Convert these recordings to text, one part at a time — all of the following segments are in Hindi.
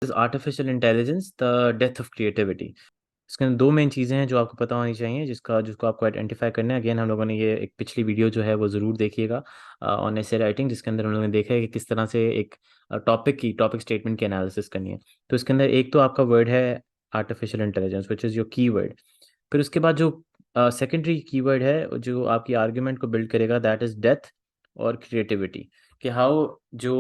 Is artificial intelligence the death of creativity. इसके अंदर दो मेन चीज़ें हैं जो आपको पता होनी चाहिए, जिसको आपको आइडेंटिफाई करना है। अगेन हम लोगों ने ये एक पिछली वीडियो जो है वो ज़रूर देखिएगा ऑन एसे राइटिंग, जिसके अंदर हम लोगों ने देखा है कि किस तरह से एक टॉपिक स्टेटमेंट की एनालिसिस करनी है। तो इसके अंदर एक तो आपका वर्ड है artificial intelligence which is your की वर्ड। फिर उसके बाद जो सेकेंडरी कीवर्ड है जो आपकी आर्ग्यूमेंट को बिल्ड करेगा, दैट इज डेथ और क्रिएटिविटी। कि हाउ जो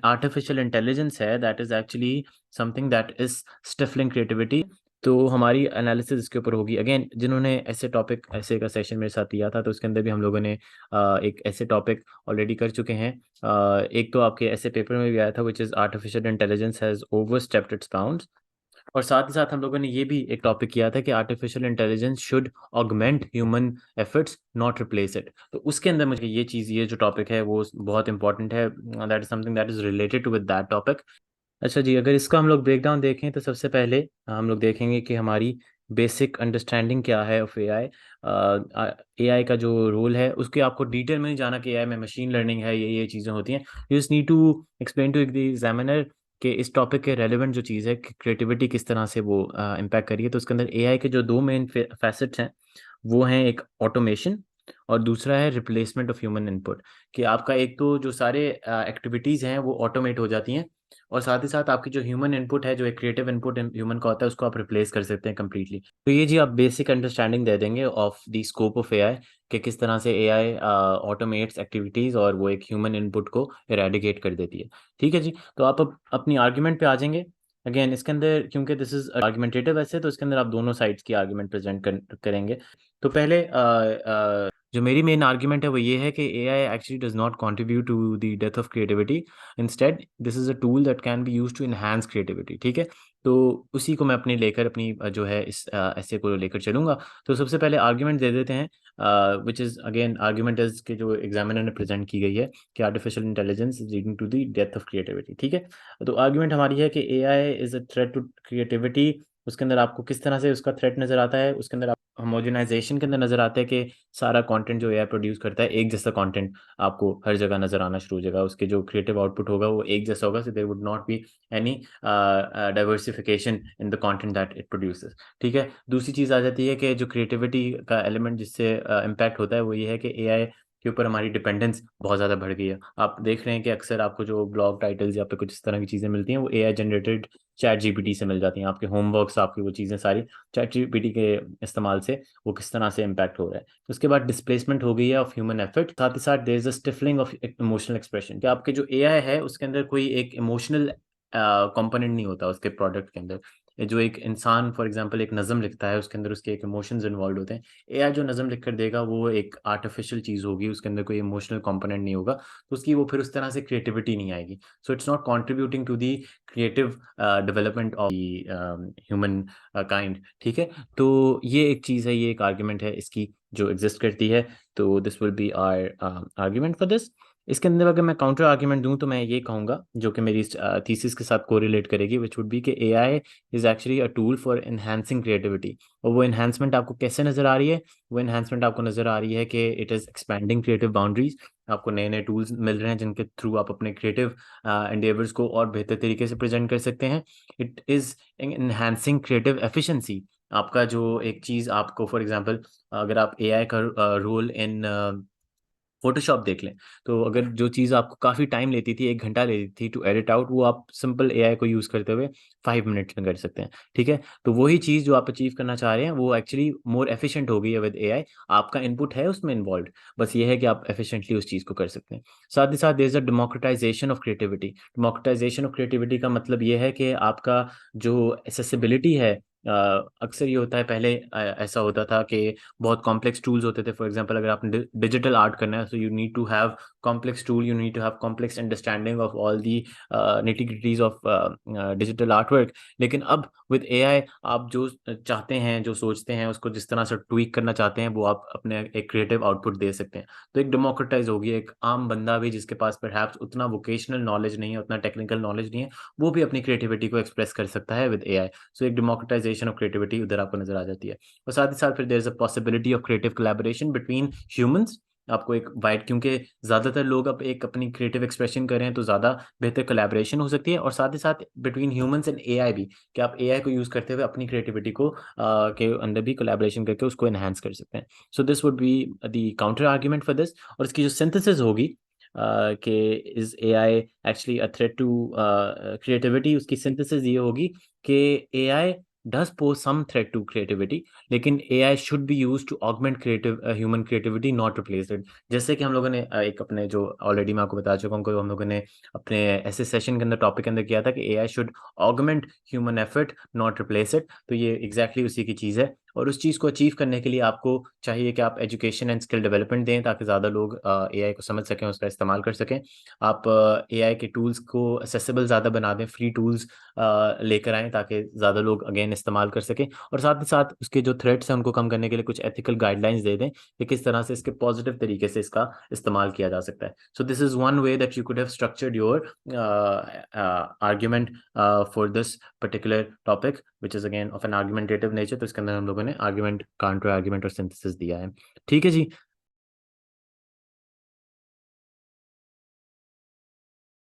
आर्टिफिशियल इंटेलिजेंस है that is actually something that is stifling creativity. तो हमारी एनालिसिस इसके ऊपर होगी। अगेन जिन्होंने ऐसे का सेशन मेरे साथ लिया था, तो उसके अंदर भी हम लोगों ने एक ऐसे टॉपिक ऑलरेडी कर चुके हैं। एक तो आपके ऐसे पेपर में भी आया था which is artificial intelligence has over stepped it's bounds. और साथ ही साथ हम लोगों ने ये भी एक टॉपिक किया था कि artificial intelligence should augment human efforts not replace it. तो उसके अंदर मुझे ये जो टॉपिक है वो बहुत इंपॉर्टेंट है। That is something that is related to with that topic. अच्छा जी, अगर इसका हम लोग ब्रेकडाउन देखें तो सबसे पहले हम लोग देखेंगे कि हमारी बेसिक अंडरस्टैंडिंग क्या है ऑफ एआई। एआई का जो रोल है उसके आपको डिटेल में नहीं जाना कि एआई में मशीन लर्निंग है, ये चीज़ें होती हैं। You just need to explain to the examiner कि इस टॉपिक के रेलेवेंट जो चीज़ है कि क्रिएटिविटी किस तरह से वो इम्पैक्ट करिए। तो उसके अंदर एआई के जो दो मेन फैसेट्स हैं वो हैं, एक ऑटोमेशन और दूसरा है रिप्लेसमेंट ऑफ ह्यूमन इनपुट। कि आपका एक तो जो सारे एक्टिविटीज़ हैं वो ऑटोमेट हो जाती हैं, और साथ ही साथ आपकी जो ह्यूमन इनपुट है, जो एक क्रिएटिव इनपुट ह्यूमन का होता है, उसको आप रिप्लेस कर सकते हैं कम्प्लीटली। तो ये जी आप बेसिक अंडरस्टैंडिंग दे देंगे of the scope of AI कि किस तरह से एआई ऑटोमेट्स एक्टिविटीज़ और वो एक ह्यूमन इनपुट को इरेडिकेट कर देती है। ठीक है जी, तो आप अब अपनी आर्ग्यूमेंट पे आ जाएंगे। अगेन इसके अंदर क्योंकि दिस इज आर्गुमेंटेटिव ऐसे, तो इसके अंदर आप दोनों साइड्स की आर्ग्यूमेंट प्रेजेंट करेंगे। तो पहले जो मेरी मेन आर्ग्यूमेंट है वो ये है कि AI actually does not contribute to the death of creativity. Instead this is a tool that can be used to enhance creativity. ठीक है, तो उसी को मैं अपनी जो है इस ऐसे को लेकर चलूंगा। तो सबसे पहले आर्ग्यूमेंट दे देते हैं, which is again argument is के जो एग्जामिनर ने प्रेजेंट की गई है कि artificial intelligence is leading to the death of creativity. ठीक है, तो आर्ग्यूमेंट हमारी है कि AI is a threat to creativity. उसके अंदर आपको किस तरह से उसका थ्रेट नज़र आता है, उसके अंदर आप होमोजेनाइजेशन के अंदर नज़र आता है कि सारा कंटेंट जो एआई प्रोड्यूस करता है एक जैसा कंटेंट आपको हर जगह नज़र आना शुरू हो जाएगा। उसके जो क्रिएटिव आउटपुट होगा वो एक जैसा होगा, so there would not be any diversification in the content that it produces. ठीक है, दूसरी चीज़ आ जाती है कि जो क्रिएटिविटी का एलिमेंट जिससे इम्पैक्ट होता है वो ये है कि एआई के ऊपर हमारी डिपेंडेंस बहुत ज़्यादा बढ़ गई है। आप देख रहे हैं कि अक्सर आपको जो ब्लॉग टाइटल्स या पे कुछ इस तरह की चीज़ें मिलती हैं वो एआई जनरेटेड चैट जीपीटी से मिल जाती हैं। आपके होमवर्क्स, आपकी वो चीज़ें सारी चैट जीपीटी के इस्तेमाल से वो किस तरह से इम्पैक्ट हो रहा है। उसके बाद डिस्प्लेसमेंट हो गई है ऑफ ह्यूमन एफर्ट। साथ ही साथ there is a stifling of emotional expression, कि आपके जो एआई है उसके अंदर कोई एक इमोशनल कंपोनेंट नहीं होता उसके प्रोडक्ट के अंदर। ये जो एक इंसान फॉर एग्जांपल एक नज़म लिखता है, उसके अंदर उसके एक इमोशंस इन्वॉल्व होते हैं। एआई जो नज़म लिख कर देगा वो एक आर्टिफिशियल चीज़ होगी, उसके अंदर कोई इमोशनल कंपोनेंट नहीं होगा, तो उसकी वो फिर उस तरह से क्रिएटिविटी नहीं आएगी। So it's not contributing to the creative development of humankind. ठीक है, तो ये एक चीज़ है, ये एक आर्ग्यूमेंट है इसकी जो एग्जिस्ट करती है। तो this will be our argument for this. इसके अंदर अगर मैं काउंटर आर्ग्यूमेंट दूं तो मैं ये कहूँगा जो कि मेरी थीसिस के साथ कोरिलेट करेगी, विच वुड बी कि AI is actually a tool for enhancing creativity. और वो एनहांसमेंट आपको कैसे नज़र आ रही है? वो एनहांसमेंट आपको नज़र आ रही है कि it is expanding creative boundaries. आपको नए नए टूल्स मिल रहे हैं जिनके थ्रू आप अपने क्रिएटिव एंडेवर्स को और बेहतर तरीके से प्रेजेंट कर सकते हैं। It is enhancing creative efficiency. आपका जो एक चीज़ आपको फॉर एग्जांपल अगर आप एआई का रोल इन फ़ोटोशॉप देख लें, तो अगर जो चीज़ आपको काफ़ी टाइम लेती थी, 1 घंटा लेती थी टू एडिट आउट, वो आप सिंपल एआई को यूज़ करते हुए 5 मिनट्स में कर सकते हैं। ठीक है? तो वही चीज़ जो आप अचीव करना चाह रहे हैं, वो एक्चुअली मोर एफिशिएंट हो गई है विद एआई। आपका इनपुट है उसमें इन्वॉल्व्ड, बस ये है कि आप एफिशिएंटली उस चीज़ को कर सकते हैं। साथ ही साथ there is a democratisation of creativity. Democratisation of creativity का मतलब ये है कि आपका जो एक्सेसिबिलिटी है, अक्सर ये होता है पहले ऐसा होता था कि बहुत कॉम्प्लेक्स टूल्स होते थे। फॉर एग्जांपल अगर आपने डिजिटल आर्ट करना है, so you need to have complex tool, you need to have complex understanding of all the nitty-gritties of digital artwork. लेकिन अब विद एआई आप जो चाहते हैं, जो सोचते हैं, उसको जिस तरह से ट्वीक करना चाहते हैं, वो आप अपने एक क्रिएटिव आउटपुट दे सकते हैं। तो एक डेमोक्रेटाइज़ होगी, एक आम बंदा भी जिसके पास परहैप्स उतना वोकेशनल नॉलेज नहीं है, उतना टेक्निकल नॉलेज नहीं है, वो भी अपनी क्रिएटिविटी को एक्सप्रेस कर सकता है विद एआई। सो एक डेमोक्रेटाइजेशन ऑफ क्रिएटिविटी उधर आपको नज़र आ जाती है। और साथ ही साथ फिर there is a possibility of creative collaboration between humans आपको एक वाइड, क्योंकि ज़्यादातर लोग अब एक अपनी क्रिएटिव एक्सप्रेशन करें तो ज़्यादा बेहतर कोलैबोरेशन हो सकती है, और साथ ही साथ बिटवीन ह्यूमंस एंड एआई भी, कि आप एआई को यूज़ करते हुए अपनी क्रिएटिविटी को के अंदर भी कोलैबोरेशन करके उसको एनहांस कर सकते हैं। So this would be the counter argument for this. और इसकी जो सिंथेसिस होगी कि is AI actually a threat to creativity, उसकी सिंथेसिस ये होगी कि AI does pose some threat to creativity, लेकिन AI should be used to augment human creativity, not replace it। जैसे कि हम लोगों ने एक अपने जो ऑलरेडी मैं आपको बता चुका हूँ कि हम लोगों ने अपने ऐसे सेशन के अंदर टॉपिक के अंदर किया था कि AI should augment human effort, not replace it। तो ये एग्जैक्टली उसी की चीज़ है, और उस चीज़ को अचीव करने के लिए आपको चाहिए कि आप एजुकेशन एंड स्किल डेवलपमेंट दें, ताकि ज़्यादा लोग AI को समझ सकें, उसका इस्तेमाल कर सकें। आप AI के टूल्स को असेसिबल ज़्यादा बना दें, फ्री टूल्स लेकर आएँ, ताकि ज़्यादा लोग अगेन इस्तेमाल कर सकें, और साथ ही साथ उसके जो थ्रेट्स हैं उनको कम करने के लिए कुछ एथिकल गाइडलाइंस दे दें कि किस तरह से इसके पॉजिटिव तरीके से इसका इस्तेमाल किया जा सकता है। So this is one way that you could have structured your argument for this particular topic which is again of an argumentative nature. तो इसके अंदर हम लोगों ने आर्ग्यूमेंट, काउंटर आर्ग्यूमेंट और सिंथेसिस दिया है। ठीक है जी।